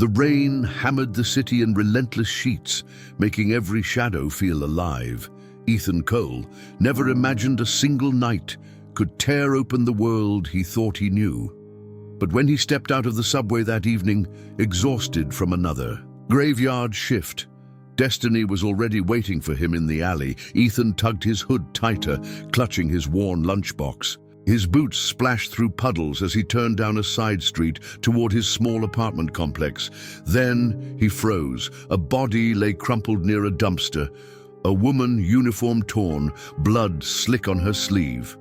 The rain hammered the city in relentless sheets, making every shadow feel alive. Ethan Cole never imagined a single night could tear open the world he thought he knew. But when he stepped out of the subway that evening, exhausted from another graveyard shift, destiny was already waiting for him in the alley. Ethan tugged his hood tighter, clutching his worn lunchbox. His boots splashed through puddles as he turned down a side street toward his small apartment complex. Then he froze. A body lay crumpled near a dumpster. A woman, uniform torn, blood slick on her sleeve.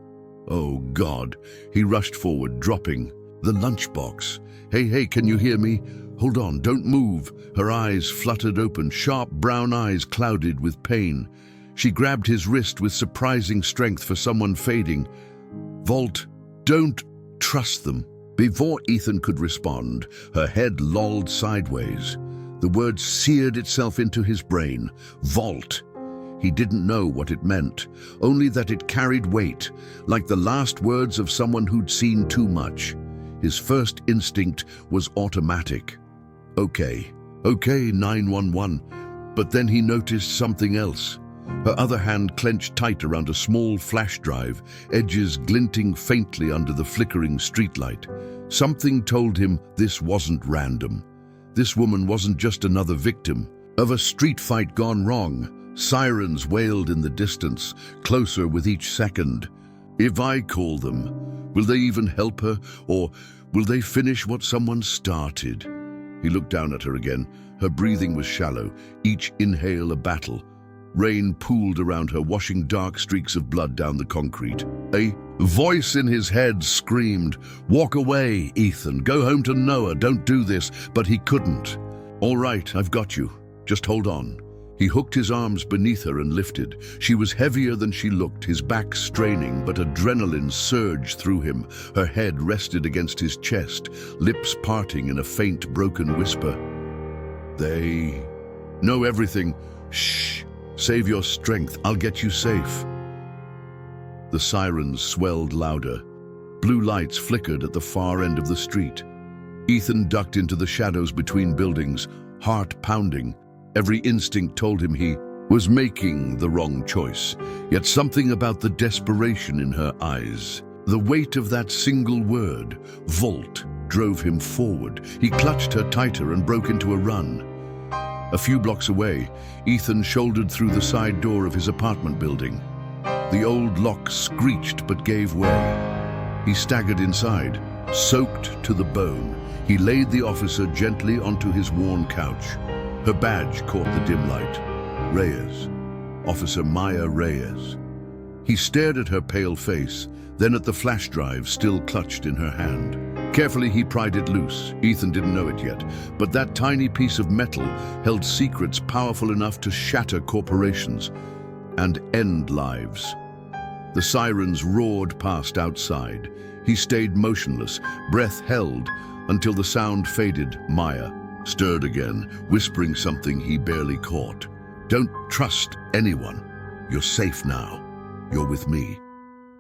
Oh, God. He rushed forward, dropping the lunchbox. Hey, can you hear me? Hold on, don't move. Her eyes fluttered open, sharp brown eyes clouded with pain. She grabbed his wrist with surprising strength for someone fading. Vault, don't trust them. Before Ethan could respond, her head lolled sideways. The word seared itself into his brain. Vault. He didn't know what it meant, only that it carried weight, like the last words of someone who'd seen too much. His first instinct was automatic. Okay, 911. But then he noticed something else. Her other hand clenched tight around a small flash drive, edges glinting faintly under the flickering streetlight. Something told him this wasn't random. This woman wasn't just another victim of a street fight gone wrong. Sirens wailed in the distance, closer with each second. If I call them, will they even help her, or will they finish what someone started? He looked down at her again. Her breathing was shallow, each inhale a battle. Rain pooled around her, washing dark streaks of blood down the concrete. A voice in his head screamed, "Walk away, Ethan. Go home to Noah. Don't do this." But he couldn't. "All right, I've got you. Just hold on." He hooked his arms beneath her and lifted. She was heavier than she looked, his back straining, but adrenaline surged through him. Her head rested against his chest, lips parting in a faint, broken whisper. "They know everything. Shh. Save your strength. I'll get you safe." The sirens swelled louder. Blue lights flickered at the far end of the street. Ethan ducked into the shadows between buildings, heart pounding. Every instinct told him he was making the wrong choice, yet something about the desperation in her eyes, the weight of that single word, vault, drove him forward. He clutched her tighter and broke into a run. A few blocks away, Ethan shouldered through the side door of his apartment building. The old lock screeched but gave way. He staggered inside, soaked to the bone. He laid the officer gently onto his worn couch. Her badge caught the dim light. Reyes. Officer Maya Reyes. He stared at her pale face, then at the flash drive still clutched in her hand. Carefully, he pried it loose. Ethan didn't know it yet, but that tiny piece of metal held secrets powerful enough to shatter corporations and end lives. The sirens roared past outside. He stayed motionless, breath held, until the sound faded. Maya stirred again, whispering something he barely caught. "Don't trust anyone. You're safe now. You're with me."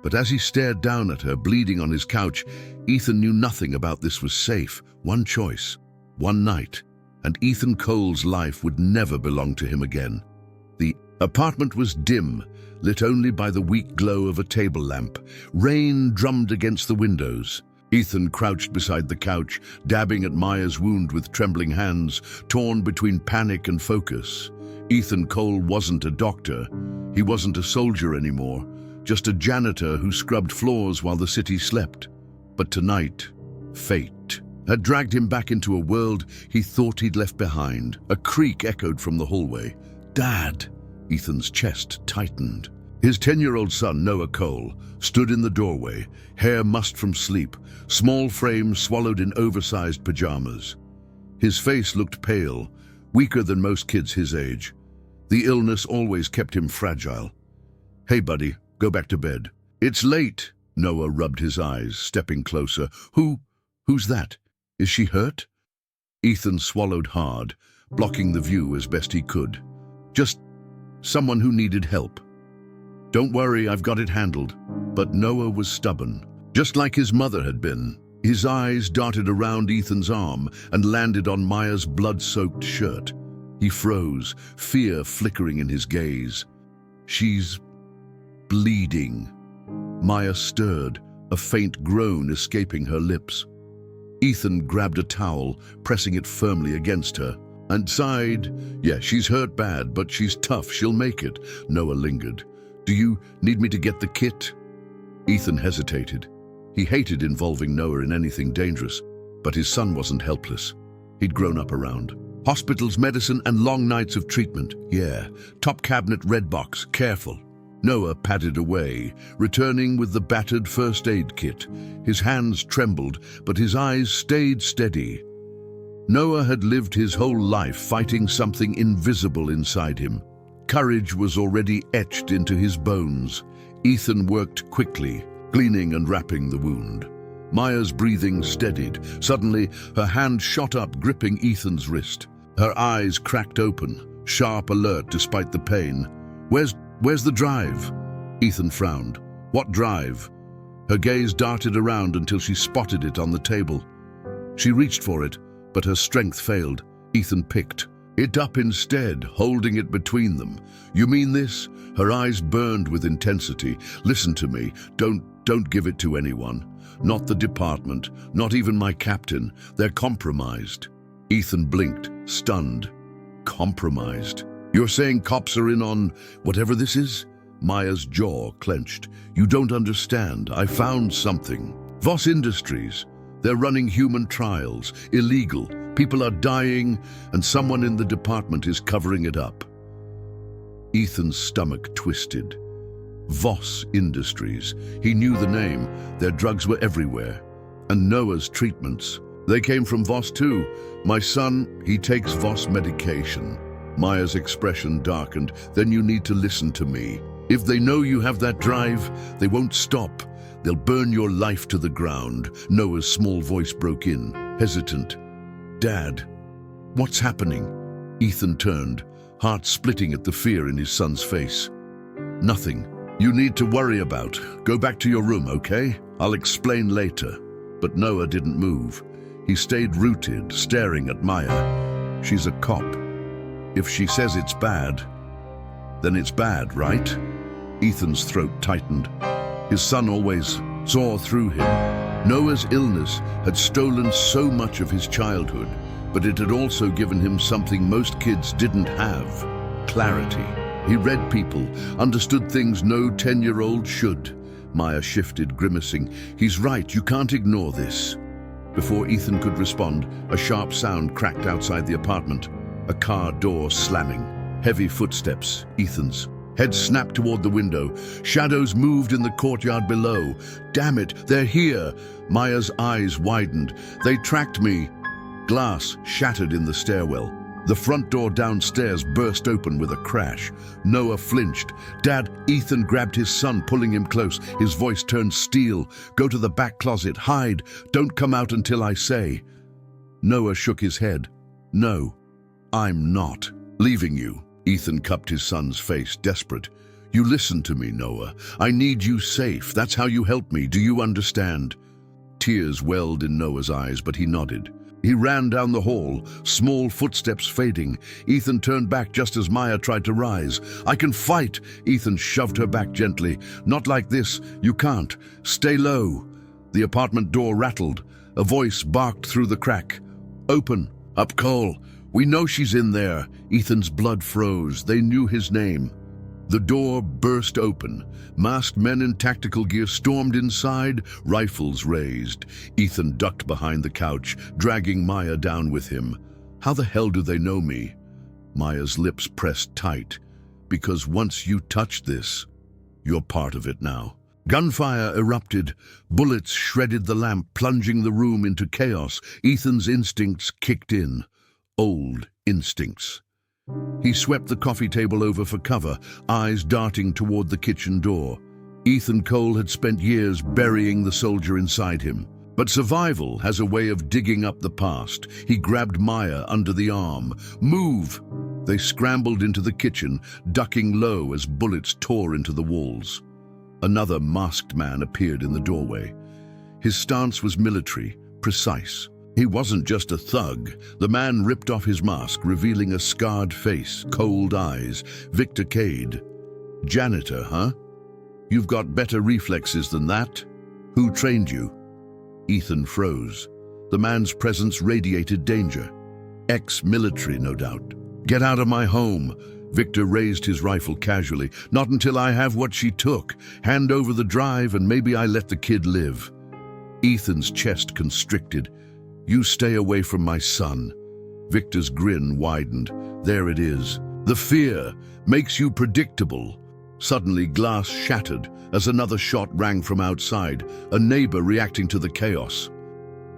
But as he stared down at her, bleeding on his couch, Ethan knew nothing about this was safe. One choice, one night, and Ethan Cole's life would never belong to him again. The apartment was dim, lit only by the weak glow of a table lamp. Rain drummed against the windows. Ethan crouched beside the couch, dabbing at Maya's wound with trembling hands, torn between panic and focus. Ethan Cole wasn't a doctor. He wasn't a soldier anymore. Just a janitor who scrubbed floors while the city slept. But tonight, fate had dragged him back into a world he thought he'd left behind. A creak echoed from the hallway. "Dad!" Ethan's chest tightened. His 10-year-old son, Noah Cole, stood in the doorway, hair mussed from sleep, small frame swallowed in oversized pajamas. His face looked pale, weaker than most kids his age. The illness always kept him fragile. "Hey, buddy. Go back to bed." "It's late." Noah rubbed his eyes, stepping closer. Who's that? Is she hurt?" Ethan swallowed hard, blocking the view as best he could. "Just someone who needed help." "Don't worry, I've got it handled." But Noah was stubborn, just like his mother had been. His eyes darted around Ethan's arm and landed on Maya's blood-soaked shirt. He froze, fear flickering in his gaze. "She's bleeding." Maya stirred, a faint groan escaping her lips. Ethan grabbed a towel, pressing it firmly against her, and sighed. "Yeah, she's hurt bad, but she's tough. She'll make it." Noah lingered. "Do you need me to get the kit?" Ethan hesitated. He hated involving Noah in anything dangerous, but his son wasn't helpless. He'd grown up around hospitals, medicine, and long nights of treatment. Yeah, top cabinet, red box, careful. Noah padded away, returning with the battered first aid kit. His hands trembled, but his eyes stayed steady. Noah had lived his whole life fighting something invisible inside him. Courage was already etched into his bones. Ethan worked quickly, cleaning and wrapping the wound. Maya's breathing steadied. Suddenly, her hand shot up, gripping Ethan's wrist. Her eyes cracked open, sharp alert despite the pain. Where's the drive?" Ethan frowned. "What drive?" Her gaze darted around until she spotted it on the table. She reached for it, but her strength failed. Ethan picked it up instead, holding it between them. "You mean this?" Her eyes burned with intensity. "Listen to me. Don't give it to anyone. Not the department, not even my captain. They're compromised." Ethan blinked, stunned. "Compromised? You're saying cops are in on whatever this is?" Maya's jaw clenched. "You don't understand. I found something. Voss Industries. They're running human trials. Illegal. People are dying, and someone in the department is covering it up." Ethan's stomach twisted. Voss Industries. He knew the name. Their drugs were everywhere. And Noah's treatments. They came from Voss too. "My son, he takes Voss medication." Maya's expression darkened. "Then you need to listen to me. If they know you have that drive, they won't stop. They'll burn your life to the ground." Noah's small voice broke in, hesitant. "Dad, what's happening?" Ethan turned, heart splitting at the fear in his son's face. "Nothing you need to worry about. Go back to your room, okay? I'll explain later." But Noah didn't move. He stayed rooted, staring at Maya. She's a cop. If she says it's bad, then it's bad, right? Ethan's throat tightened. His son always saw through him. Noah's illness had stolen so much of his childhood, but it had also given him something most kids didn't have: clarity. He read people, understood things no 10-year-old should. Maya shifted, grimacing. "He's right, you can't ignore this." Before Ethan could respond, a sharp sound cracked outside the apartment. A car door slamming. Heavy footsteps, Ethan's. Head snapped toward the window. Shadows moved in the courtyard below. "Damn it, they're here!" Maya's eyes widened. "They tracked me." Glass shattered in the stairwell. The front door downstairs burst open with a crash. Noah flinched. "Dad!" Ethan grabbed his son, pulling him close. His voice turned steel. "Go to the back closet. Hide. Don't come out until I say." Noah shook his head. "No, I'm not leaving you." Ethan cupped his son's face, desperate. "You listen to me, Noah. I need you safe. That's how you help me. Do you understand?" Tears welled in Noah's eyes, but he nodded. He ran down the hall, small footsteps fading. Ethan turned back just as Maya tried to rise. "I can fight!" Ethan shoved her back gently. "Not like this. You can't. Stay low." The apartment door rattled. A voice barked through the crack. "Open up, Cole. We know she's in there." Ethan's blood froze. They knew his name. The door burst open. Masked men in tactical gear stormed inside, rifles raised. Ethan ducked behind the couch, dragging Maya down with him. "How the hell do they know me?" Maya's lips pressed tight. "Because once you touch this, you're part of it now." Gunfire erupted. Bullets shredded the lamp, plunging the room into chaos. Ethan's instincts kicked in. Old instincts. He swept the coffee table over for cover, eyes darting toward the kitchen door. Ethan Cole had spent years burying the soldier inside him. But survival has a way of digging up the past. He grabbed Maya under the arm. "Move!" They scrambled into the kitchen, ducking low as bullets tore into the walls. Another masked man appeared in the doorway. His stance was military, precise. He wasn't just a thug. The man ripped off his mask, revealing a scarred face, cold eyes. Victor Cade. Janitor, huh? You've got better reflexes than that. Who trained you? Ethan froze. The man's presence radiated danger. Ex-military, no doubt. Get out of my home. Victor raised his rifle casually. Not until I have what she took. Hand over the drive and maybe I let the kid live. Ethan's chest constricted. You stay away from my son. Victor's grin widened. There it is. The fear makes you predictable. Suddenly, glass shattered as another shot rang from outside, a neighbor reacting to the chaos.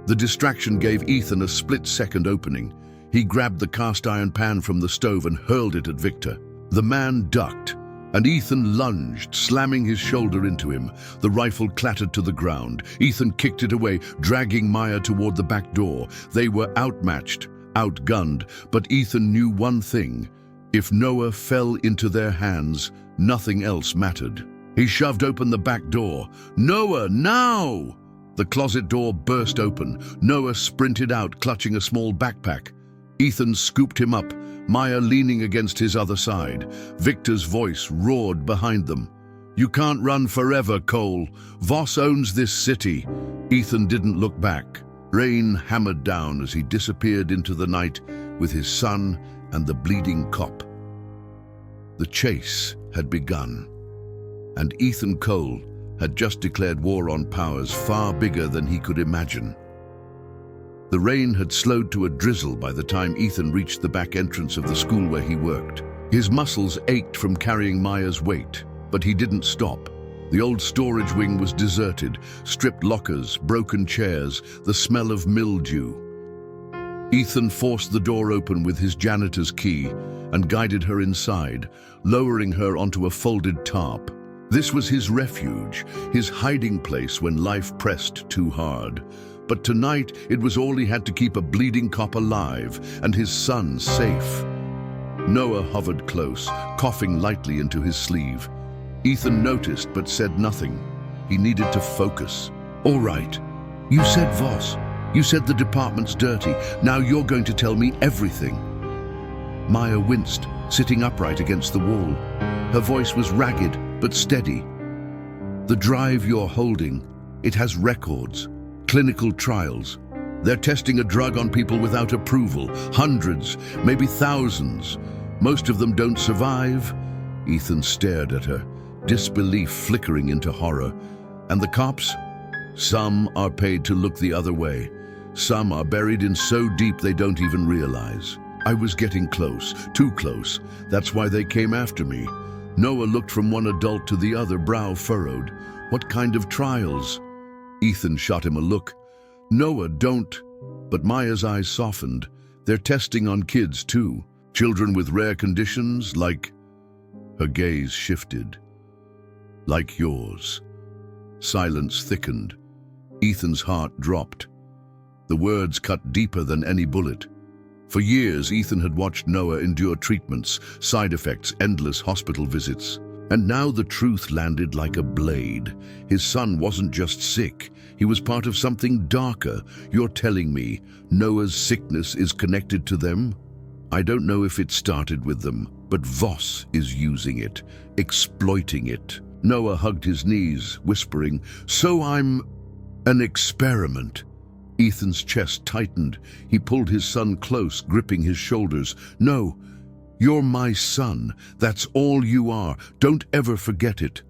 The distraction gave Ethan a split-second opening. He grabbed the cast-iron pan from the stove and hurled it at Victor. The man ducked, and Ethan lunged, slamming his shoulder into him. The rifle clattered to the ground. Ethan kicked it away, dragging Maya toward the back door. They were outmatched, outgunned, but Ethan knew one thing. If Noah fell into their hands, nothing else mattered. He shoved open the back door. Noah, now! The closet door burst open. Noah sprinted out, clutching a small backpack. Ethan scooped him up, Maya leaning against his other side. Victor's voice roared behind them. You can't run forever, Cole. Voss owns this city. Ethan didn't look back. Rain hammered down as he disappeared into the night with his son and the bleeding cop. The chase had begun, and Ethan Cole had just declared war on powers far bigger than he could imagine. The rain had slowed to a drizzle by the time Ethan reached the back entrance of the school where he worked. His muscles ached from carrying Maya's weight, but he didn't stop. The old storage wing was deserted, stripped lockers, broken chairs, the smell of mildew. Ethan forced the door open with his janitor's key and guided her inside, lowering her onto a folded tarp. This was his refuge, his hiding place when life pressed too hard. But tonight, it was all he had to keep a bleeding cop alive and his son safe. Noah hovered close, coughing lightly into his sleeve. Ethan noticed but said nothing. He needed to focus. All right, you said Voss. You said the department's dirty. Now you're going to tell me everything. Maya winced, sitting upright against the wall. Her voice was ragged but steady. The drive you're holding, it has records. Clinical trials. They're testing a drug on people without approval. Hundreds, maybe thousands. Most of them don't survive. Ethan stared at her, disbelief flickering into horror. And the cops? Some are paid to look the other way. Some are buried in so deep they don't even realize. I was getting close, too close. That's why they came after me. Noah looked from one adult to the other, brow furrowed. What kind of trials? Ethan shot him a look. Noah, don't. But Maya's eyes softened. They're testing on kids too. Children with rare conditions, like... Her gaze shifted. Like yours. Silence thickened. Ethan's heart dropped. The words cut deeper than any bullet. For years, Ethan had watched Noah endure treatments, side effects, endless hospital visits. And now the truth landed like a blade. His son wasn't just sick. He was part of something darker. You're telling me Noah's sickness is connected to them? I don't know if it started with them, but Voss is using it, exploiting it. Noah hugged his knees, whispering, So I'm an experiment. Ethan's chest tightened. He pulled his son close, gripping his shoulders. No. You're my son. That's all you are. Don't ever forget it.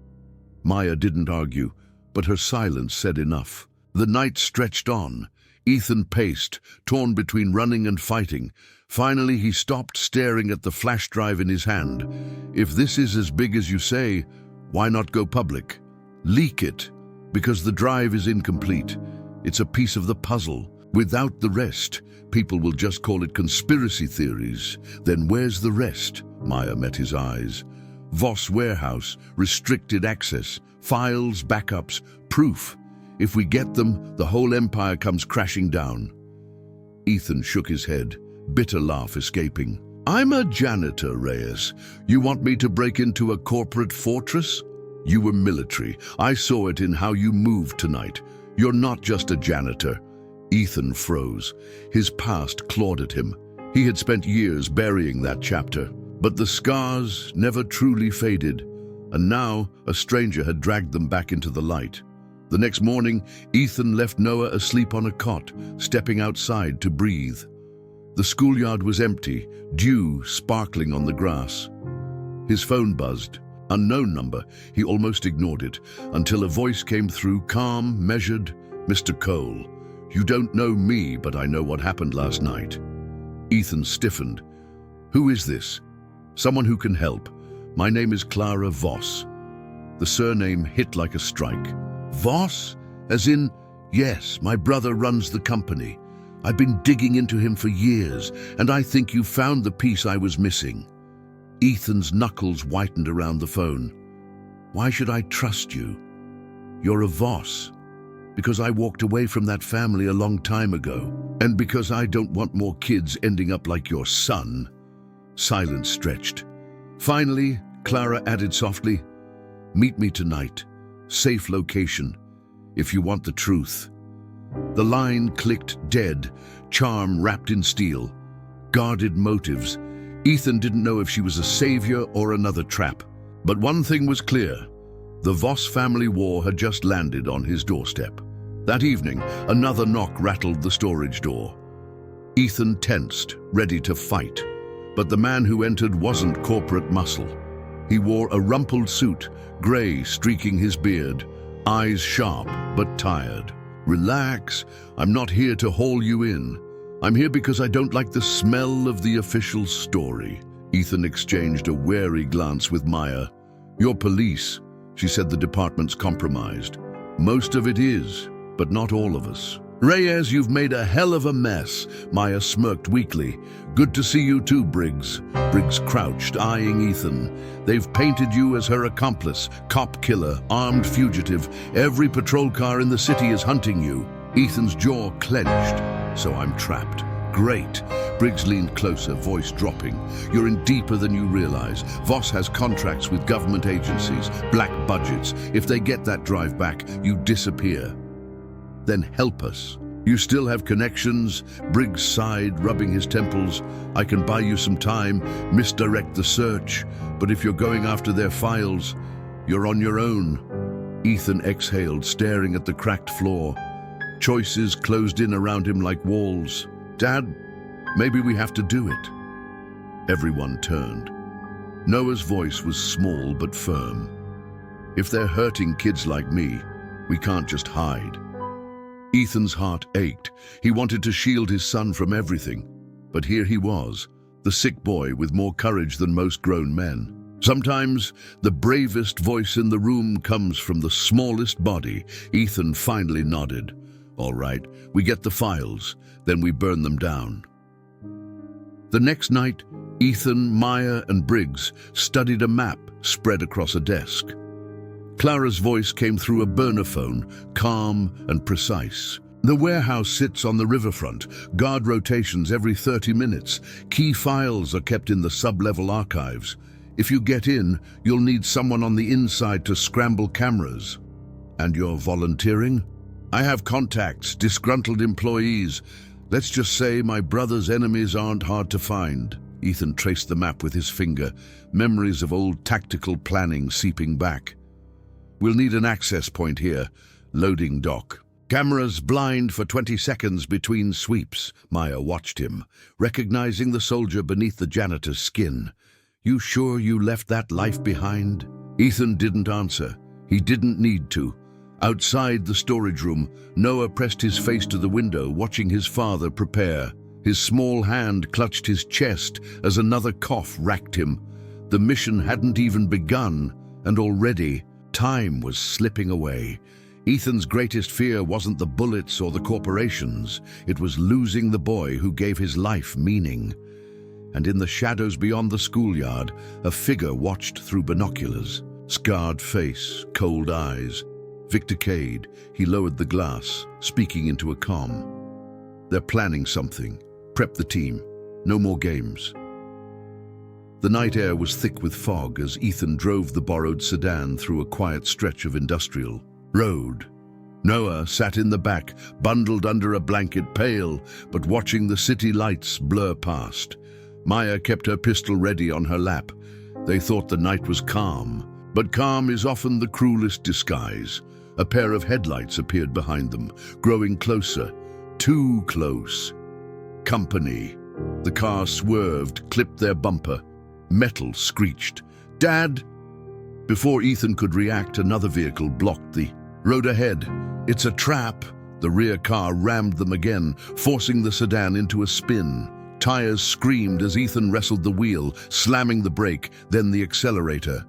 Maya didn't argue, but her silence said enough. The night stretched on. Ethan paced, torn between running and fighting. Finally, he stopped, staring at the flash drive in his hand. If this is as big as you say, why not go public? Leak it, because the drive is incomplete. It's a piece of the puzzle. Without the rest, people will just call it conspiracy theories. Then where's the rest? Maya met his eyes. Voss warehouse, restricted access, files, backups, proof. If we get them, the whole empire comes crashing down. Ethan shook his head, bitter laugh escaping. I'm a janitor, Reyes. You want me to break into a corporate fortress? You were military. I saw it in how you moved tonight. "You're not just a janitor." Ethan froze. His past clawed at him. He had spent years burying that chapter, but the scars never truly faded, and now a stranger had dragged them back into the light. The next morning, Ethan left Noah asleep on a cot, stepping outside to breathe. The schoolyard was empty, dew sparkling on the grass. His phone buzzed. Unknown number. He almost ignored it, until a voice came through, calm, measured. "Mr. Cole, you don't know me, but I know what happened last night." Ethan stiffened. "Who is this?" "Someone who can help. My name is Clara Voss." The surname hit like a strike. "Voss? As in?" "Yes, my brother runs the company. I've been digging into him for years, and I think you found the piece I was missing." Ethan's knuckles whitened around the phone. "Why should I trust you? You're a Voss. Because I walked away from that family a long time ago, and because I don't want more kids ending up like your son." Silence stretched. Finally, Clara added softly, "Meet me tonight. Safe location, if you want the truth." The line clicked dead, charm wrapped in steel. Guarded motives. Ethan didn't know if she was a savior or another trap. But one thing was clear. The Voss family war had just landed on his doorstep. That evening, another knock rattled the storage door. Ethan tensed, ready to fight. But the man who entered wasn't corporate muscle. He wore a rumpled suit, gray streaking his beard, eyes sharp but tired. "Relax, I'm not here to haul you in. I'm here because I don't like the smell of the official story." Ethan exchanged a wary glance with Maya. "You're police," she said. "The department's compromised." "Most of it is, but not all of us." "Reyes, you've made a hell of a mess," Maya smirked weakly. "Good to see you too, Briggs." Briggs crouched, eyeing Ethan. "They've painted you as her accomplice, cop killer, armed fugitive. Every patrol car in the city is hunting you." Ethan's jaw clenched. "So I'm trapped. Great." Briggs leaned closer, voice dropping. "You're in deeper than you realize. Voss has contracts with government agencies, black budgets. If they get that drive back, you disappear. Then help us. You still have connections." Briggs sighed, rubbing his temples. "I can buy you some time, misdirect the search. But if you're going after their files, you're on your own." Ethan exhaled, staring at the cracked floor. Choices closed in around him like walls. "Dad, maybe we have to do it." Everyone turned. Noah's voice was small but firm. "If they're hurting kids like me, we can't just hide." Ethan's heart ached. He wanted to shield his son from everything. But here he was, the sick boy with more courage than most grown men. Sometimes the bravest voice in the room comes from the smallest body. Ethan finally nodded. "All right, we get the files, then we burn them down." The next night, Ethan, Maya, and Briggs studied a map spread across a desk. Clara's voice came through a burner phone, calm and precise. "The warehouse sits on the riverfront. Guard rotations every 30 minutes. Key files are kept in the sub-level archives. If you get in, you'll need someone on the inside to scramble cameras." "And you're volunteering?" "I have contacts, disgruntled employees. Let's just say my brother's enemies aren't hard to find." Ethan traced the map with his finger, memories of old tactical planning seeping back. "We'll need an access point here. Loading dock. Cameras blind for 20 seconds between sweeps." Maya watched him, recognizing the soldier beneath the janitor's skin. "You sure you left that life behind?" Ethan didn't answer. He didn't need to. Outside the storage room, Noah pressed his face to the window, watching his father prepare. His small hand clutched his chest as another cough racked him. The mission hadn't even begun, and already time was slipping away. Ethan's greatest fear wasn't the bullets or the corporations. It was losing the boy who gave his life meaning. And in the shadows beyond the schoolyard, a figure watched through binoculars. Scarred face, cold eyes. Victor Cade. He lowered the glass, speaking into a comm. "They're planning something. Prep the team. No more games." The night air was thick with fog as Ethan drove the borrowed sedan through a quiet stretch of industrial road. Noah sat in the back, bundled under a blanket, pale, but watching the city lights blur past. Maya kept her pistol ready on her lap. They thought the night was calm, but calm is often the cruelest disguise. A pair of headlights appeared behind them, growing closer, too close. Company. The car swerved, clipped their bumper. Metal screeched. "Dad!" Before Ethan could react, another vehicle blocked the road ahead. "It's a trap!" The rear car rammed them again, forcing the sedan into a spin. Tires screamed as Ethan wrestled the wheel, slamming the brake, then the accelerator.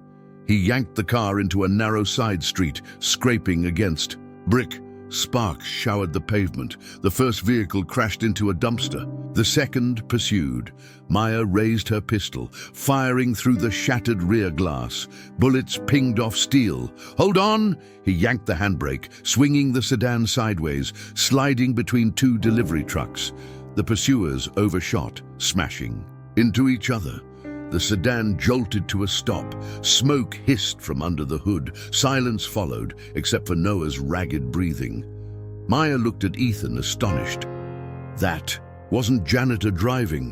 He yanked the car into a narrow side street, scraping against brick. Sparks showered the pavement. The first vehicle crashed into a dumpster. The second pursued. Maya raised her pistol, firing through the shattered rear glass. Bullets pinged off steel. "Hold on!" He yanked the handbrake, swinging the sedan sideways, sliding between two delivery trucks. The pursuers overshot, smashing into each other. The sedan jolted to a stop. Smoke hissed from under the hood. Silence followed, except for Noah's ragged breathing. Maya looked at Ethan, astonished. That wasn't Janitor driving.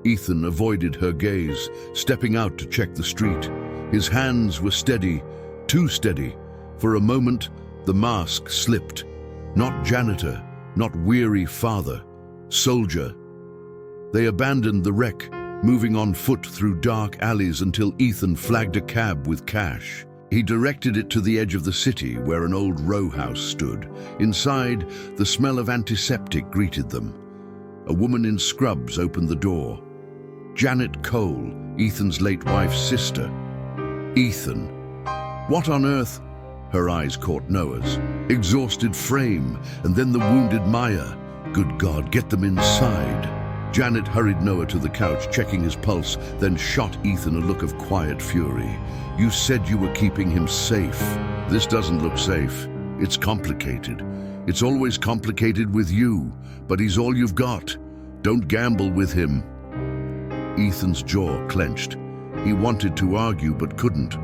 Ethan avoided her gaze, stepping out to check the street. His hands were steady, too steady. For a moment, the mask slipped. Not janitor, not weary father, soldier. They abandoned the wreck, moving on foot through dark alleys until Ethan flagged a cab with cash. He directed it to the edge of the city where an old row house stood. Inside, the smell of antiseptic greeted them. A woman in scrubs opened the door. Janet Cole, Ethan's late wife's sister. Ethan. What on earth? Her eyes caught Noah's. Exhausted frame, and then the wounded Maya. Good God, get them inside. Janet hurried Noah to the couch, checking his pulse, then shot Ethan a look of quiet fury. "You said you were keeping him safe. This doesn't look safe. It's complicated. It's always complicated with you, but he's all you've got. Don't gamble with him." Ethan's jaw clenched. He wanted to argue but couldn't.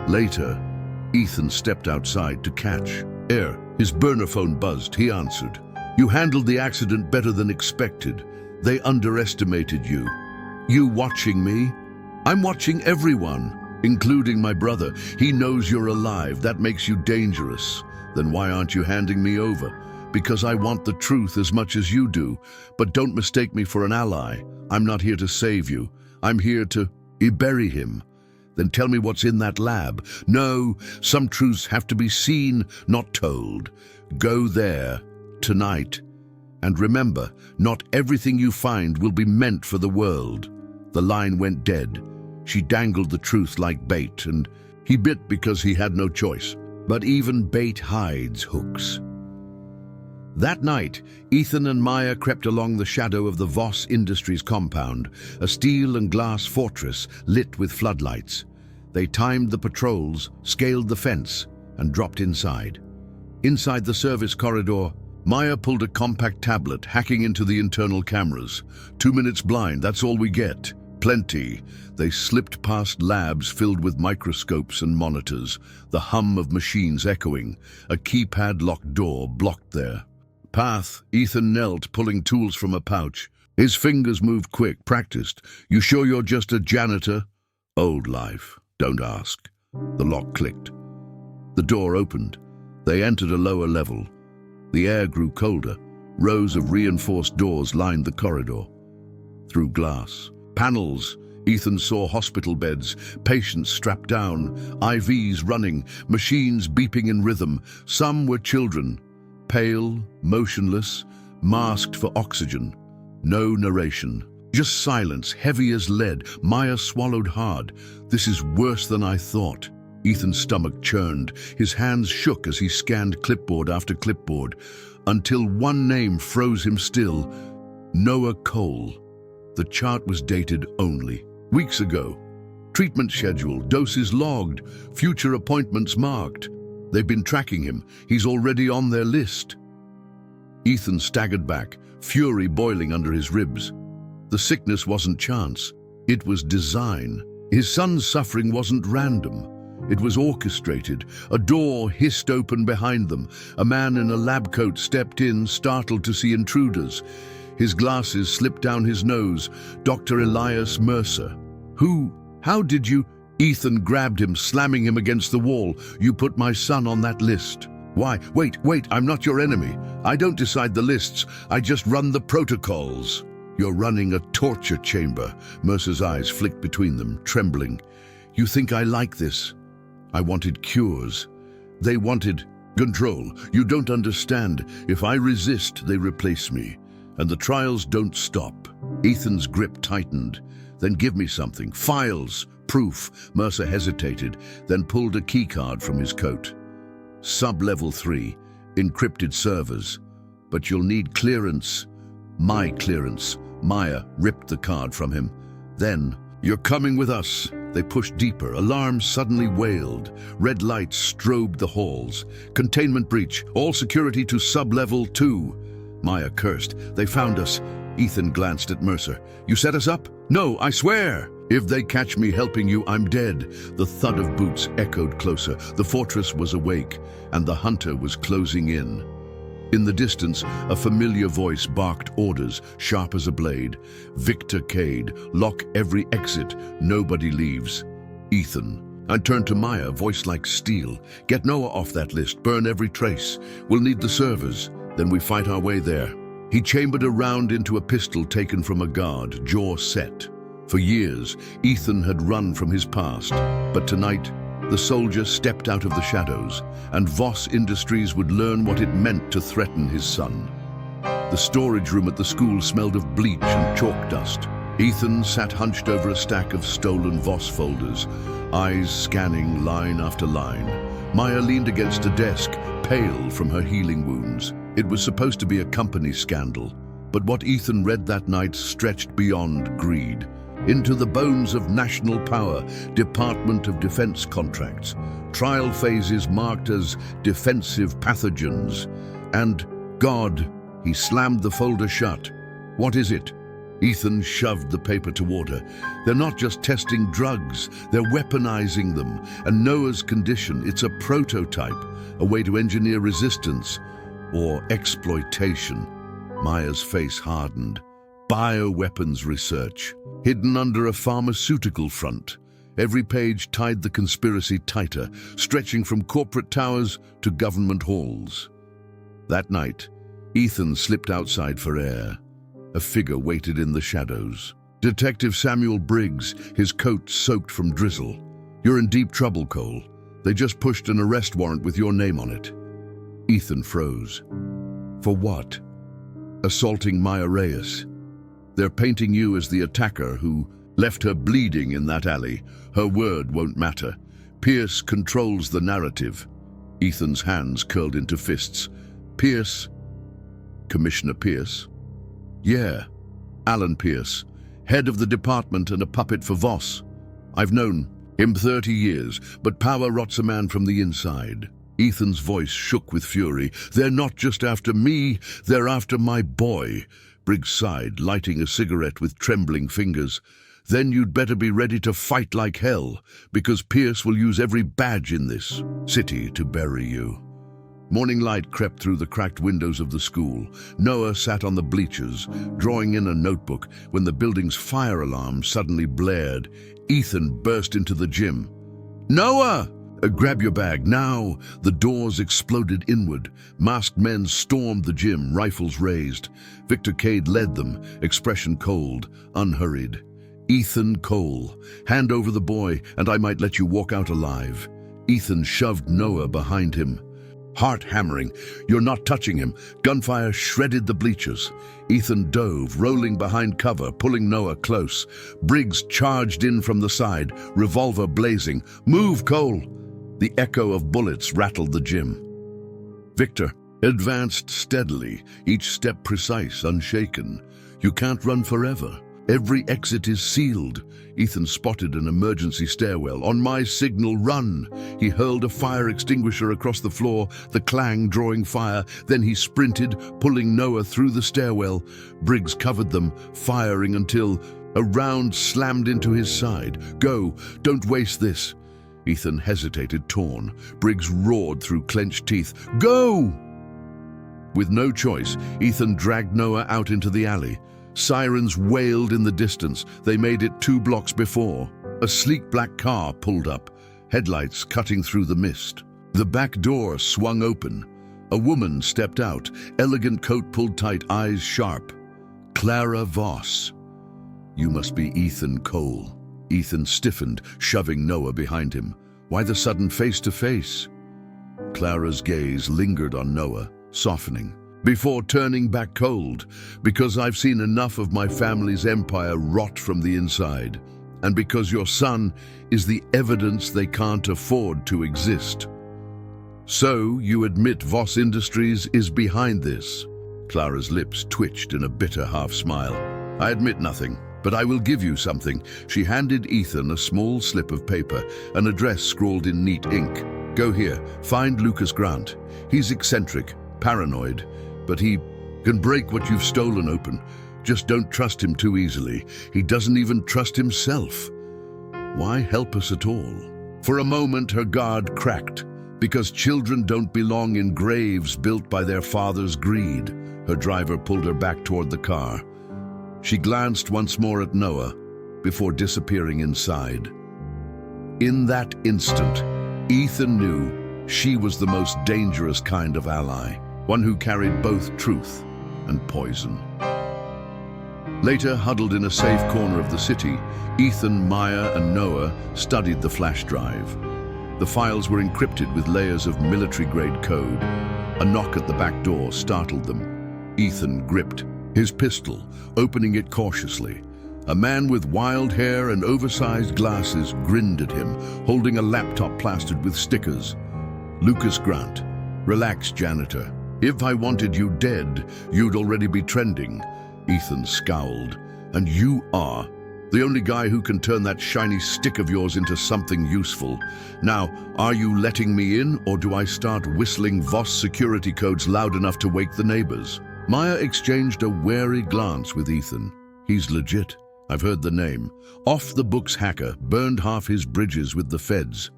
Later, Ethan stepped outside to catch air. His burner phone buzzed. He answered. "You handled the accident better than expected. They underestimated you." "You watching me?" "I'm watching everyone, including my brother. He knows you're alive. That makes you dangerous." "Then why aren't you handing me over?" "Because I want the truth as much as you do. But don't mistake me for an ally. I'm not here to save you. I'm here to bury him." "Then tell me what's in that lab." "No, some truths have to be seen, not told. Go there, tonight. And remember, not everything you find will be meant for the world." The line went dead. She dangled the truth like bait, and he bit because he had no choice. But even bait hides hooks. That night, Ethan and Maya crept along the shadow of the Voss Industries compound, a steel and glass fortress lit with floodlights. They timed the patrols, scaled the fence, and dropped inside. Inside the service corridor, Maya pulled a compact tablet, hacking into the internal cameras. 2 minutes blind, that's all we get. Plenty. They slipped past labs filled with microscopes and monitors, the hum of machines echoing. A keypad-locked door blocked their path. Ethan knelt, pulling tools from a pouch. His fingers moved quick, practiced. "You sure you're just a janitor?" "Old life. Don't ask." The lock clicked. The door opened. They entered a lower level. The air grew colder. Rows of reinforced doors lined the corridor. Through glass panels, Ethan saw hospital beds, patients strapped down, IVs running, machines beeping in rhythm. Some were children, pale, motionless, masked for oxygen. No narration. Just silence, heavy as lead. Maya swallowed hard. "This is worse than I thought." Ethan's stomach churned. His hands shook as he scanned clipboard after clipboard, until one name froze him still. Noah Cole. The chart was dated only weeks ago. Treatment schedule, doses logged, future appointments marked. They've been tracking him. He's already on their list. Ethan staggered back, fury boiling under his ribs. The sickness wasn't chance. It was design. His son's suffering wasn't random. It was orchestrated. A door hissed open behind them. A man in a lab coat stepped in, startled to see intruders. His glasses slipped down his nose. Dr. Elias Mercer. Who? How did you? Ethan grabbed him, slamming him against the wall. You put my son on that list. Why? Wait, I'm not your enemy. I don't decide the lists. I just run the protocols. You're running a torture chamber. Mercer's eyes flicked between them, trembling. You think I like this? I wanted cures. They wanted control. You don't understand. If I resist, they replace me. And the trials don't stop. Ethan's grip tightened. Then give me something. Files. Proof. Mercer hesitated, then pulled a keycard from his coat. Sub-level 3. Encrypted servers. But you'll need clearance. My clearance. Maya ripped the card from him. Then, you're coming with us. They pushed deeper. Alarms suddenly wailed. Red lights strobed the halls. Containment breach. All security to sub-level 2. Maya cursed. They found us. Ethan glanced at Mercer. You set us up? No, I swear. If they catch me helping you, I'm dead. The thud of boots echoed closer. The fortress was awake, and the hunter was closing in. In the distance, a familiar voice barked orders, sharp as a blade. Victor Cade, lock every exit, nobody leaves. Ethan. I turned to Maya, voice like steel. Get Noah off that list, burn every trace. We'll need the servers, then we fight our way there. He chambered a round into a pistol taken from a guard, jaw set. For years, Ethan had run from his past, but tonight, the soldier stepped out of the shadows, and Voss Industries would learn what it meant to threaten his son. The storage room at the school smelled of bleach and chalk dust. Ethan sat hunched over a stack of stolen Voss folders, eyes scanning line after line. Maya leaned against a desk, pale from her healing wounds. It was supposed to be a company scandal, but what Ethan read that night stretched beyond greed. Into the bones of national power, Department of Defense contracts, trial phases marked as defensive pathogens, and God, he slammed the folder shut. What is it? Ethan shoved the paper toward her. They're not just testing drugs, they're weaponizing them. And Noah's condition, it's a prototype, a way to engineer resistance or exploitation. Maya's face hardened. Bioweapons research, hidden under a pharmaceutical front. Every page tied the conspiracy tighter, stretching from corporate towers to government halls. That night, Ethan slipped outside for air. A figure waited in the shadows. Detective Samuel Briggs, his coat soaked from drizzle. You're in deep trouble, Cole. They just pushed an arrest warrant with your name on it. Ethan froze. For what? Assaulting Maya Reyes. They're painting you as the attacker who left her bleeding in that alley. Her word won't matter. Pierce controls the narrative. Ethan's hands curled into fists. Pierce? Commissioner Pierce? Yeah, Alan Pierce, head of the department and a puppet for Voss. I've known him 30 years, but power rots a man from the inside. Ethan's voice shook with fury. They're not just after me, they're after my boy. Briggs sighed, lighting a cigarette with trembling fingers. Then you'd better be ready to fight like hell, because Pierce will use every badge in this city to bury you. Morning light crept through the cracked windows of the school. Noah sat on the bleachers, drawing in a notebook, when the building's fire alarm suddenly blared. Ethan burst into the gym. Noah! Grab your bag, now! The doors exploded inward. Masked men stormed the gym, rifles raised. Victor Cade led them, expression cold, unhurried. Ethan Cole, hand over the boy, and I might let you walk out alive. Ethan shoved Noah behind him. Heart hammering. You're not touching him. Gunfire shredded the bleachers. Ethan dove, rolling behind cover, pulling Noah close. Briggs charged in from the side, revolver blazing. Move, Cole! The echo of bullets rattled the gym. Victor advanced steadily, each step precise, unshaken. You can't run forever. Every exit is sealed. Ethan spotted an emergency stairwell. On my signal, run! He hurled a fire extinguisher across the floor, the clang drawing fire. Then he sprinted, pulling Noah through the stairwell. Briggs covered them, firing until a round slammed into his side. Go, don't waste this. Ethan hesitated, torn. Briggs roared through clenched teeth. Go! With no choice, Ethan dragged Noah out into the alley. Sirens wailed in the distance. They made it 2 blocks before. A sleek black car pulled up, headlights cutting through the mist. The back door swung open. A woman stepped out, elegant coat pulled tight, eyes sharp. Clara Voss. You must be Ethan Cole. Ethan stiffened, shoving Noah behind him. Why the sudden face-to-face? Clara's gaze lingered on Noah, softening, before turning back cold. Because I've seen enough of my family's empire rot from the inside, and because your son is the evidence they can't afford to exist. So, you admit Voss Industries is behind this? Clara's lips twitched in a bitter half-smile. I admit nothing, but I will give you something. She handed Ethan a small slip of paper, an address scrawled in neat ink. Go here, find Lucas Grant. He's eccentric, paranoid, but he can break what you've stolen open. Just don't trust him too easily. He doesn't even trust himself. Why help us at all? For a moment, her guard cracked. Because children don't belong in graves built by their father's greed. Her driver pulled her back toward the car. She glanced once more at Noah before disappearing inside. In that instant, Ethan knew she was the most dangerous kind of ally, one who carried both truth and poison. Later, huddled in a safe corner of the city, Ethan, Maya, and Noah studied the flash drive. The files were encrypted with layers of military-grade code. A knock at the back door startled them. Ethan gripped his pistol, opening it cautiously. A man with wild hair and oversized glasses grinned at him, holding a laptop plastered with stickers. Lucas Grant. Relax, janitor. If I wanted you dead, you'd already be trending. Ethan scowled. And you are the only guy who can turn that shiny stick of yours into something useful. Now, are you letting me in, or do I start whistling Voss security codes loud enough to wake the neighbors? Maya exchanged a wary glance with Ethan. He's legit. I've heard the name. Off-the-books hacker, burned half his bridges with the feds.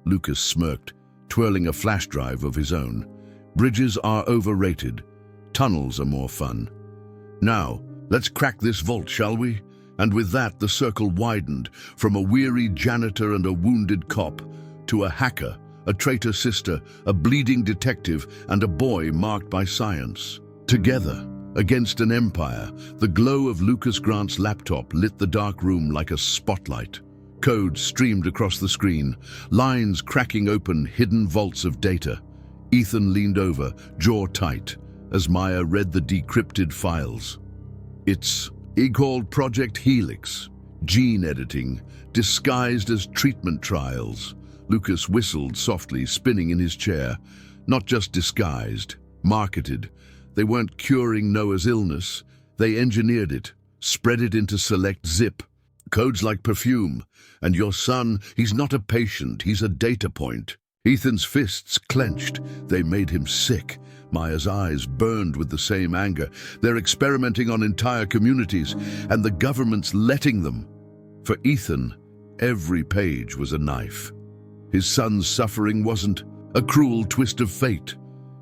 Lucas smirked, twirling a flash drive of his own. Bridges are overrated. Tunnels are more fun. Now, let's crack this vault, shall we? And with that, the circle widened, from a weary janitor and a wounded cop, to a hacker, a traitor sister, a bleeding detective, and a boy marked by science. Together, against an empire, the glow of Lucas Grant's laptop lit the dark room like a spotlight. Code streamed across the screen, lines cracking open hidden vaults of data. Ethan leaned over, jaw tight, as Maya read the decrypted files. It's called Project Helix, gene editing, disguised as treatment trials. Lucas whistled softly, spinning in his chair. Not just disguised, marketed. They weren't curing Noah's illness. They engineered it, spread it into select zip. Codes like perfume. And your son, he's not a patient, he's a data point. Ethan's fists clenched. They made him sick. Maya's eyes burned with the same anger. They're experimenting on entire communities, and the government's letting them. For Ethan, every page was a knife. His son's suffering wasn't a cruel twist of fate.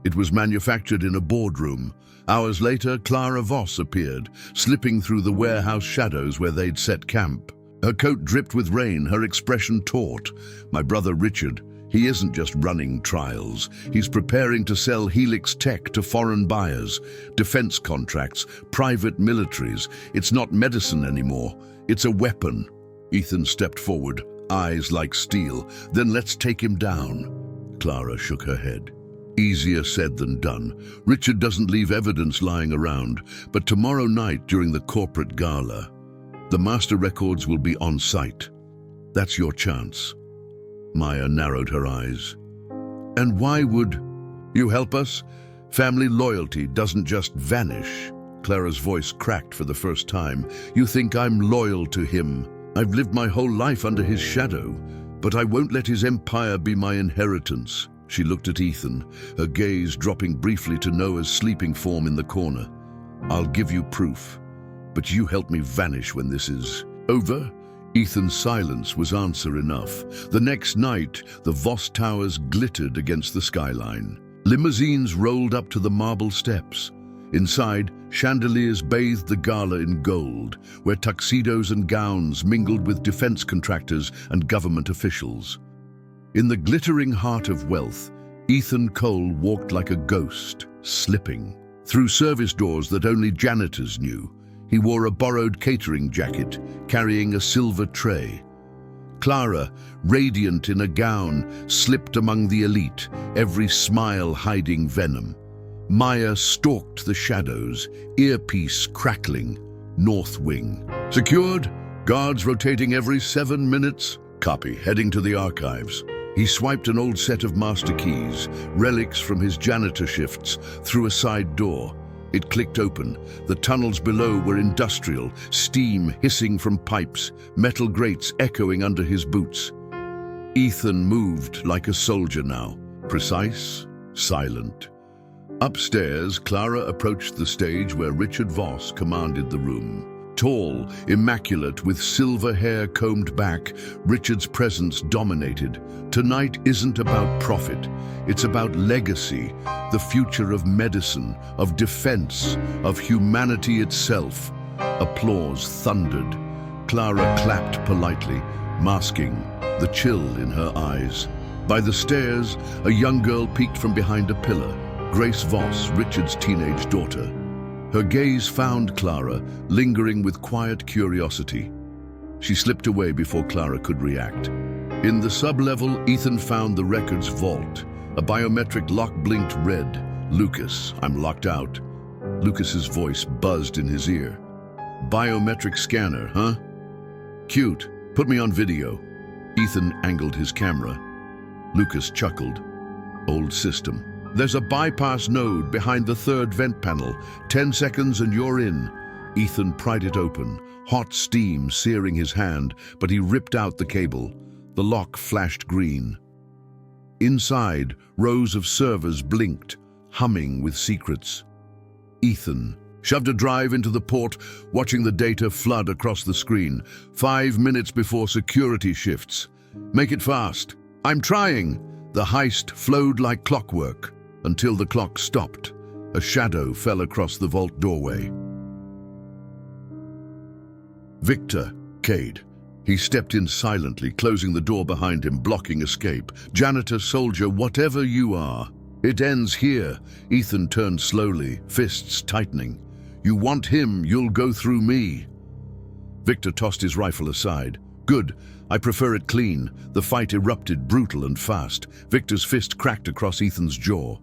It was manufactured in a boardroom. Hours later, Clara Voss appeared, slipping through the warehouse shadows where they'd set camp. Her coat dripped with rain, her expression taut. My brother Richard, he isn't just running trials. He's preparing to sell Helix tech to foreign buyers, defense contracts, private militaries. It's not medicine anymore. It's a weapon. Ethan stepped forward, eyes like steel. Then let's take him down. Clara shook her head. Easier said than done. Richard doesn't leave evidence lying around, but tomorrow night during the corporate gala, the master records will be on site. That's your chance. Maya narrowed her eyes. And why would you help us? Family loyalty doesn't just vanish. Clara's voice cracked for the first time. You think I'm loyal to him. I've lived my whole life under his shadow, but I won't let his empire be my inheritance. She looked at Ethan, her gaze dropping briefly to Noah's sleeping form in the corner. I'll give you proof, but you help me vanish when this is over. Ethan's silence was answer enough. The next night, the Voss towers glittered against the skyline. Limousines rolled up to the marble steps. Inside, chandeliers bathed the gala in gold, where tuxedos and gowns mingled with defense contractors and government officials. In the glittering heart of wealth, Ethan Cole walked like a ghost, slipping. Through service doors that only janitors knew, he wore a borrowed catering jacket, carrying a silver tray. Clara, radiant in a gown, slipped among the elite, every smile hiding venom. Maya stalked the shadows, earpiece crackling. North wing. Secured, guards rotating every 7 minutes. Copy, heading to the archives. He swiped an old set of master keys, relics from his janitor shifts, through a side door. It clicked open. The tunnels below were industrial, steam hissing from pipes, metal grates echoing under his boots. Ethan moved like a soldier now, precise, silent. Upstairs, Clara approached the stage where Richard Voss commanded the room. Tall, immaculate, with silver hair combed back, Richard's presence dominated. Tonight isn't about profit. It's about legacy, the future of medicine, of defense, of humanity itself. Applause thundered. Clara clapped politely, masking the chill in her eyes. By the stairs, a young girl peeked from behind a pillar. Grace Voss, Richard's teenage daughter. Her gaze found Clara, lingering with quiet curiosity. She slipped away before Clara could react. In the sub-level, Ethan found the records vault. A biometric lock blinked red. Lucas, I'm locked out. Lucas's voice buzzed in his ear. Biometric scanner, huh? Cute. Put me on video. Ethan angled his camera. Lucas chuckled. Old system. There's a bypass node behind the third vent panel. 10 seconds and you're in. Ethan pried it open, hot steam searing his hand, but he ripped out the cable. The lock flashed green. Inside, rows of servers blinked, humming with secrets. Ethan shoved a drive into the port, watching the data flood across the screen. 5 minutes before security shifts. Make it fast. I'm trying. The heist flowed like clockwork. Until the clock stopped, a shadow fell across the vault doorway. Victor, Cade. He stepped in silently, closing the door behind him, blocking escape. Janitor, soldier, whatever you are. It ends here. Ethan turned slowly, fists tightening. You want him, you'll go through me. Victor tossed his rifle aside. Good. I prefer it clean. The fight erupted, brutal and fast. Victor's fist cracked across Ethan's jaw.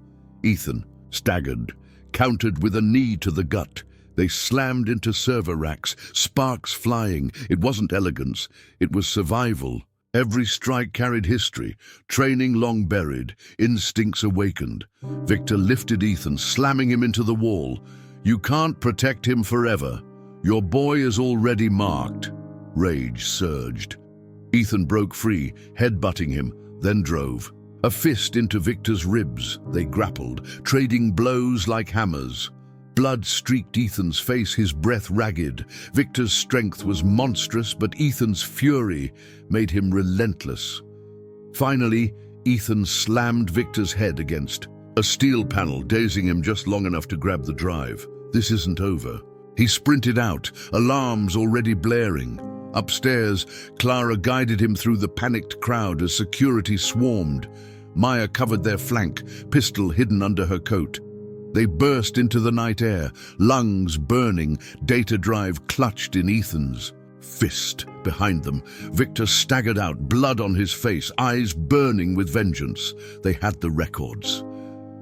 Ethan, staggered, countered with a knee to the gut. They slammed into server racks, sparks flying. It wasn't elegance, it was survival. Every strike carried history, training long buried, instincts awakened. Victor lifted Ethan, slamming him into the wall. You can't protect him forever. Your boy is already marked. Rage surged. Ethan broke free, headbutting him, then drove. A fist into Victor's ribs. They grappled, trading blows like hammers. Blood streaked Ethan's face, his breath ragged. Victor's strength was monstrous, but Ethan's fury made him relentless. Finally, Ethan slammed Victor's head against a steel panel, dazing him just long enough to grab the drive. This isn't over. He sprinted out, alarms already blaring. Upstairs, Clara guided him through the panicked crowd as security swarmed. Maya covered their flank, pistol hidden under her coat. They burst into the night air, lungs burning, data drive clutched in Ethan's fist behind them. Victor staggered out, blood on his face, eyes burning with vengeance. They had the records.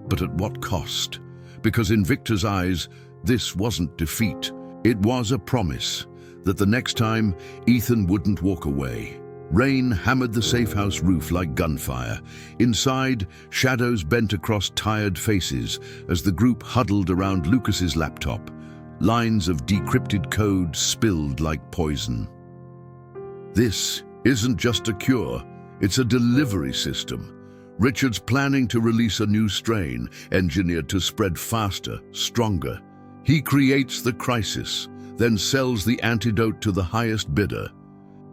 But at what cost? Because in Victor's eyes, this wasn't defeat. It was a promise that the next time, Ethan wouldn't walk away. Rain hammered the safe house roof like gunfire. Inside, shadows bent across tired faces as the group huddled around Lucas's laptop. Lines of decrypted code spilled like poison. This isn't just a cure, it's a delivery system. Richard's planning to release a new strain, engineered to spread faster, stronger. He creates the crisis, then sells the antidote to the highest bidder.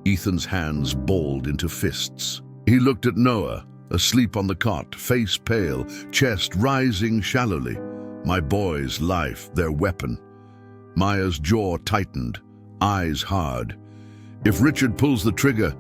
Ethan's hands balled into fists. He looked at Noah, asleep on the cot, face pale, chest rising shallowly. My boy's life, their weapon. Maya's jaw tightened, eyes hard. If Richard pulls the trigger,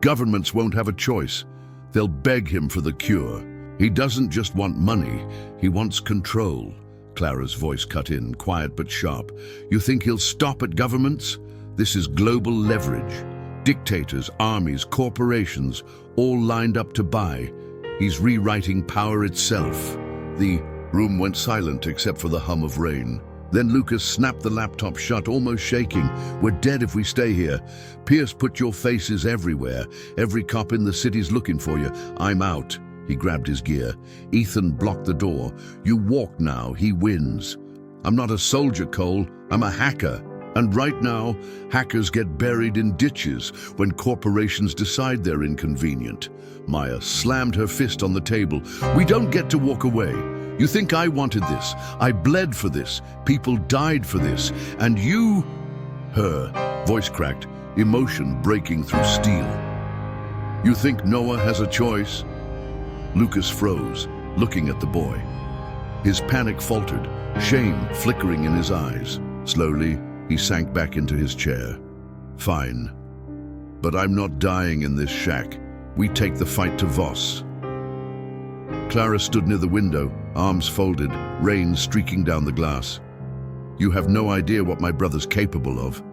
governments won't have a choice. They'll beg him for the cure. He doesn't just want money, he wants control. Clara's voice cut in, quiet but sharp. You think he'll stop at governments? This is global leverage. Dictators, armies, corporations, all lined up to buy. He's rewriting power itself. The room went silent except for the hum of rain. Then Lucas snapped the laptop shut, almost shaking. We're dead if we stay here. Pierce, put your faces everywhere. Every cop in the city's looking for you. I'm out. He grabbed his gear. Ethan blocked the door. You walk now, he wins. I'm not a soldier, Cole. I'm a hacker. And right now, hackers get buried in ditches when corporations decide they're inconvenient. Maya slammed her fist on the table. We don't get to walk away. You think I wanted this? I bled for this. People died for this. And you... Her voice cracked, emotion breaking through steel. You think Noah has a choice? Lucas froze, looking at the boy. His panic faltered, shame flickering in his eyes. Slowly, he sank back into his chair. Fine. But I'm not dying in this shack. We take the fight to Voss. Clara stood near the window, arms folded, rain streaking down the glass. You have no idea what my brother's capable of.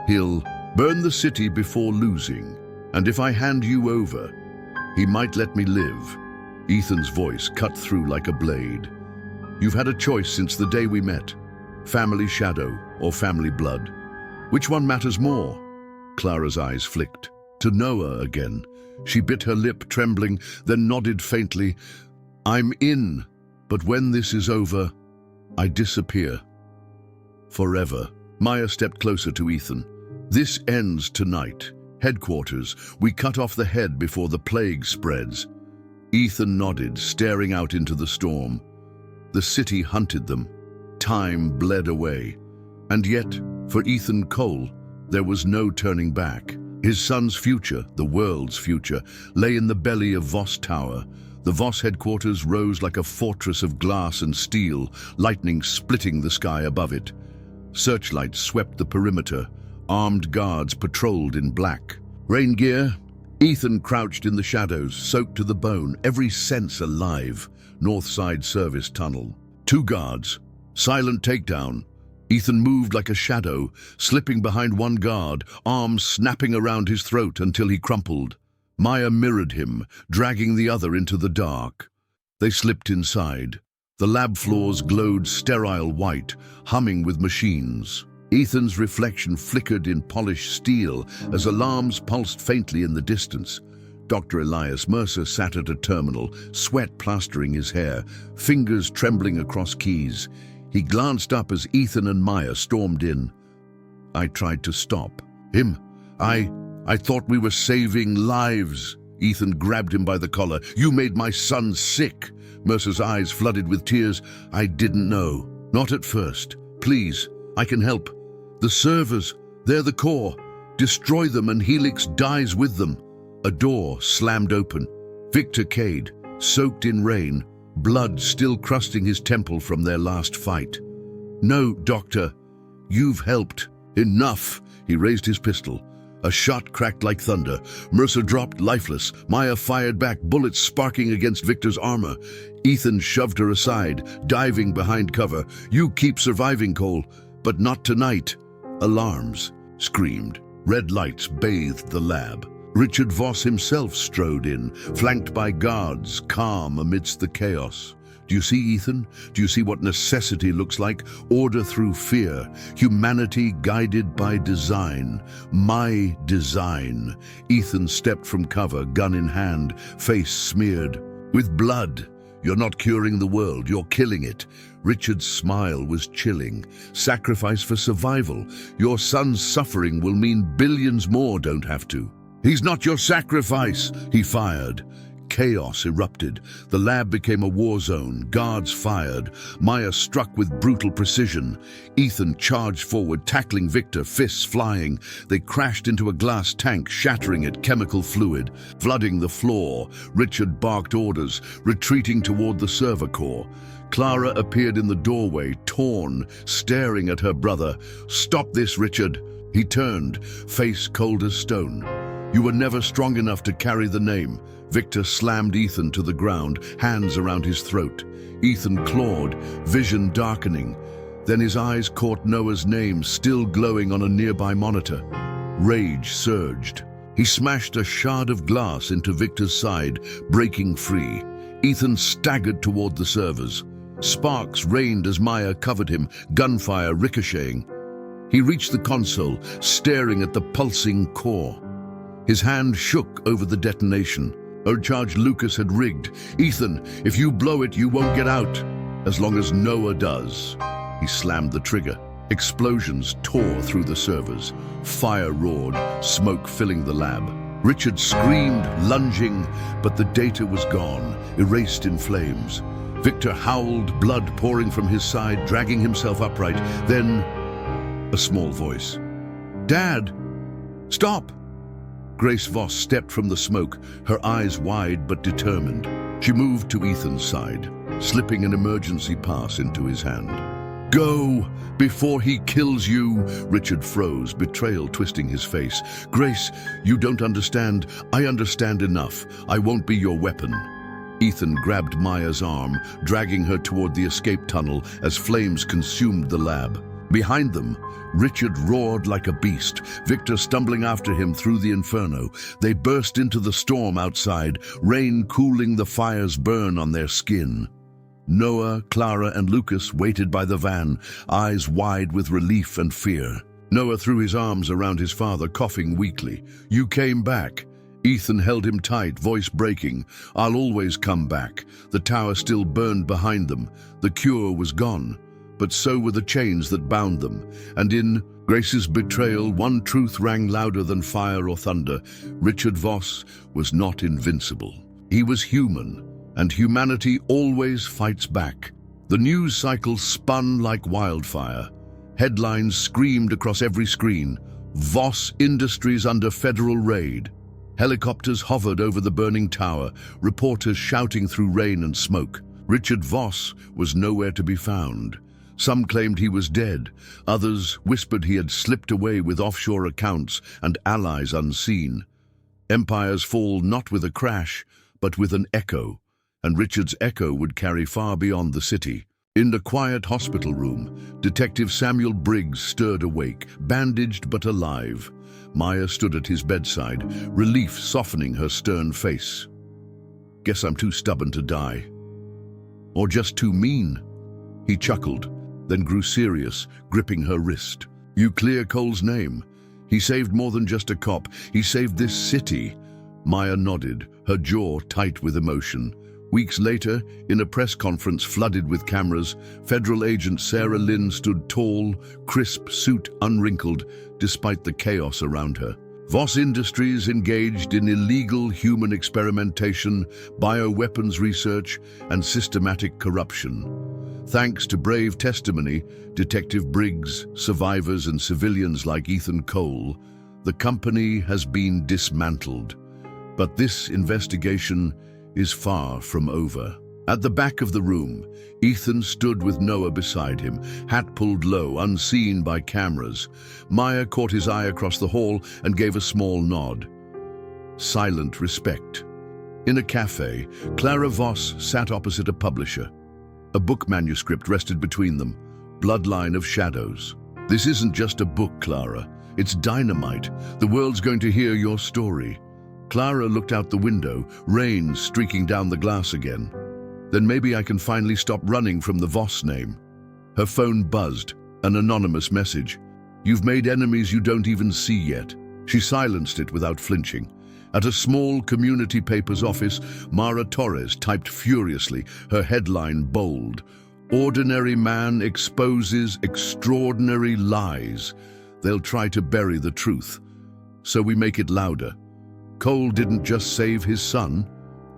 He'll burn the city before losing. And if I hand you over, he might let me live. Ethan's voice cut through like a blade. You've had a choice since the day we met. Family shadow or family blood. Which one matters more? Clara's eyes flicked. To Noah again. She bit her lip, trembling, then nodded faintly. I'm in, but when this is over, I disappear. Forever. Maya stepped closer to Ethan. This ends tonight. Headquarters. We cut off the head before the plague spreads. Ethan nodded, staring out into the storm. The city hunted them. Time bled away. And yet, for Ethan Cole, there was no turning back. His son's future, the world's future, lay in the belly of Voss Tower. The Voss headquarters rose like a fortress of glass and steel, lightning splitting the sky above it. Searchlights swept the perimeter. Armed guards patrolled in black. Rain gear. Ethan crouched in the shadows, soaked to the bone, every sense alive. North Side Service Tunnel. 2 guards. Silent takedown. Ethan moved like a shadow, slipping behind one guard, arms snapping around his throat until he crumpled. Maya mirrored him, dragging the other into the dark. They slipped inside. The lab floors glowed sterile white, humming with machines. Ethan's reflection flickered in polished steel as alarms pulsed faintly in the distance. Dr. Elias Mercer sat at a terminal, sweat plastering his hair, fingers trembling across keys. He glanced up as Ethan and Maya stormed in. I tried to stop him. I thought we were saving lives. Ethan grabbed him by the collar. You made my son sick. Mercer's eyes flooded with tears. I didn't know. Not at first. Please, I can help. The servers, they're the core. Destroy them and Helix dies with them. A door slammed open. Victor Cade, soaked in rain, blood still crusting his temple from their last fight. No, Doctor. You've helped. Enough. He raised his pistol. A shot cracked like thunder. Mercer dropped lifeless. Maya fired back, bullets sparking against Victor's armor. Ethan shoved her aside, diving behind cover. You keep surviving, Cole, but not tonight. Alarms screamed. Red lights bathed the lab. Richard Voss himself strode in, flanked by guards, calm amidst the chaos. Do you see, Ethan? Do you see what necessity looks like? Order through fear. Humanity guided by design. My design. Ethan stepped from cover, gun in hand, face smeared with blood. You're not curing the world, you're killing it. Richard's smile was chilling. Sacrifice for survival. Your son's suffering will mean billions more don't have to. He's not your sacrifice, he fired. Chaos erupted. The lab became a war zone. Guards fired. Maya struck with brutal precision. Ethan charged forward, tackling Victor, fists flying. They crashed into a glass tank, shattering it, chemical fluid, flooding the floor. Richard barked orders, retreating toward the server core. Clara appeared in the doorway, torn, staring at her brother. "Stop this, Richard." He turned, face cold as stone. "You were never strong enough to carry the name." Victor slammed Ethan to the ground, hands around his throat. Ethan clawed, vision darkening. Then his eyes caught Noah's name, still glowing on a nearby monitor. Rage surged. He smashed a shard of glass into Victor's side, breaking free. Ethan staggered toward the servers. Sparks rained as Maya covered him, gunfire ricocheting. He reached the console, staring at the pulsing core. His hand shook over the detonation. Overcharged Lucas had rigged. "Ethan, if you blow it, you won't get out. As long as Noah does." He slammed the trigger. Explosions tore through the servers. Fire roared, smoke filling the lab. Richard screamed, lunging, but the data was gone, erased in flames. Victor howled, blood pouring from his side, dragging himself upright. Then, a small voice. "Dad, stop!" Grace Voss stepped from the smoke, her eyes wide but determined. She moved to Ethan's side, slipping an emergency pass into his hand. "Go, before he kills you." Richard froze, betrayal twisting his face. "Grace, you don't understand. I understand enough. I won't be your weapon." Ethan grabbed Maya's arm, dragging her toward the escape tunnel as flames consumed the lab. Behind them, Richard roared like a beast, Victor stumbling after him through the inferno. They burst into the storm outside, rain cooling the fire's burn on their skin. Noah, Clara, and Lucas waited by the van, eyes wide with relief and fear. Noah threw his arms around his father, coughing weakly. "You came back." Ethan held him tight, voice breaking. "I'll always come back." The tower still burned behind them. The cure was gone, but so were the chains that bound them. And in Grace's betrayal, one truth rang louder than fire or thunder. Richard Voss was not invincible. He was human, and humanity always fights back. The news cycle spun like wildfire. Headlines screamed across every screen. Voss Industries under federal raid. Helicopters hovered over the burning tower, reporters shouting through rain and smoke. Richard Voss was nowhere to be found. Some claimed he was dead. Others whispered he had slipped away with offshore accounts and allies unseen. Empires fall not with a crash, but with an echo, and Richard's echo would carry far beyond the city. In the quiet hospital room, Detective Samuel Briggs stirred awake, bandaged but alive. Maya stood at his bedside, relief softening her stern face. "Guess I'm too stubborn to die. Or just too mean." He chuckled, then grew serious, gripping her wrist. "You clear Cole's name. He saved more than just a cop. He saved this city." Maya nodded, her jaw tight with emotion. Weeks later, in a press conference flooded with cameras, federal agent Sarah Lynn stood tall, crisp suit unwrinkled, despite the chaos around her. Voss Industries engaged in illegal human experimentation, bioweapons research, and systematic corruption. Thanks to brave testimony, Detective Briggs, survivors and civilians like Ethan Cole, the company has been dismantled. But this investigation is far from over. At the back of the room, Ethan stood with Noah beside him, hat pulled low, unseen by cameras. Maya caught his eye across the hall and gave a small nod. Silent respect. In a cafe, Clara Voss sat opposite a publisher. A book manuscript rested between them, Bloodline of Shadows. "This isn't just a book, Clara. It's dynamite. The world's going to hear your story." Clara looked out the window, rain streaking down the glass again. "Then maybe I can finally stop running from the Voss name." Her phone buzzed, an anonymous message. "You've made enemies you don't even see yet." She silenced it without flinching. At a small community paper's office, Mara Torres typed furiously, her headline bold. "Ordinary man exposes extraordinary lies. They'll try to bury the truth. So we make it louder. Cole didn't just save his son,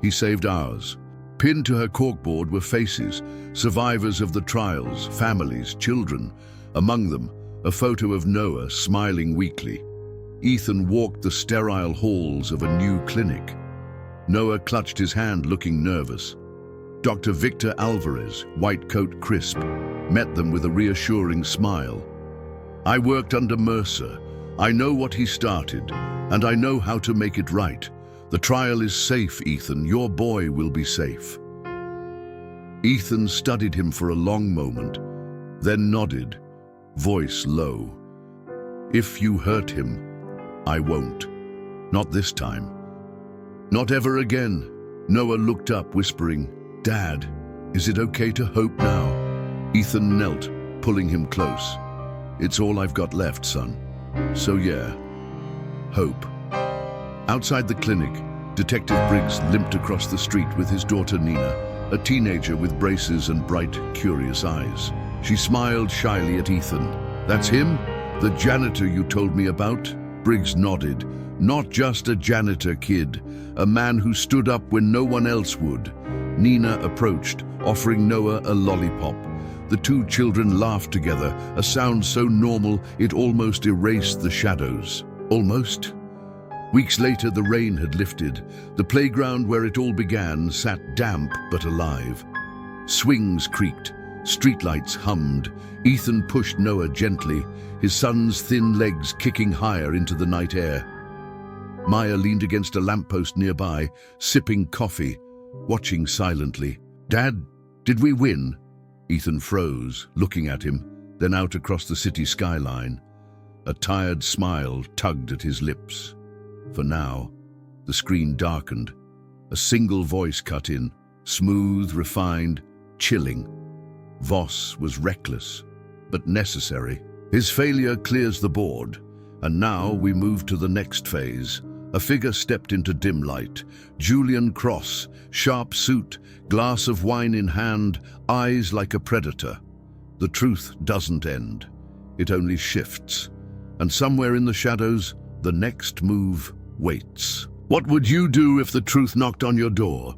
He saved ours. Pinned to her corkboard were faces, survivors of the trials, families, children. Among them, a photo of Noah smiling weakly. Ethan walked the sterile halls of a new clinic. Noah clutched his hand, looking nervous. Dr. Victor Alvarez, white coat crisp, met them with a reassuring smile. I worked under Mercer. I know what he started, and I know how to make it right. The trial is safe, Ethan. Your boy will be safe. Ethan studied him for a long moment, then nodded, voice low. If you hurt him, I won't. Not this time. Not ever again. Noah looked up, whispering, Dad, is it okay to hope now? Ethan knelt, pulling him close. It's all I've got left, son. So yeah, hope. Outside the clinic, Detective Briggs limped across the street with his daughter Nina, a teenager with braces and bright, curious eyes. She smiled shyly at Ethan. That's him? The janitor you told me about? Briggs nodded. Not just a janitor, kid. A man who stood up when no one else would. Nina approached, offering Noah a lollipop. The two children laughed together, a sound so normal it almost erased the shadows. Almost? Weeks later, the rain had lifted. The playground where it all began sat damp but alive. Swings creaked. Streetlights hummed. Ethan pushed Noah gently, his son's thin legs kicking higher into the night air. Maya leaned against a lamppost nearby, sipping coffee, watching silently. Dad, did we win? Ethan froze, looking at him, then out across the city skyline. A tired smile tugged at his lips. For now, the screen darkened. A single voice cut in, smooth, refined, chilling. Voss was reckless, but necessary. His failure clears the board, and now we move to the next phase. A figure stepped into dim light. Julian Cross, sharp suit, glass of wine in hand, eyes like a predator. The truth doesn't end. It only shifts. And somewhere in the shadows, the next move waits. What would you do if the truth knocked on your door?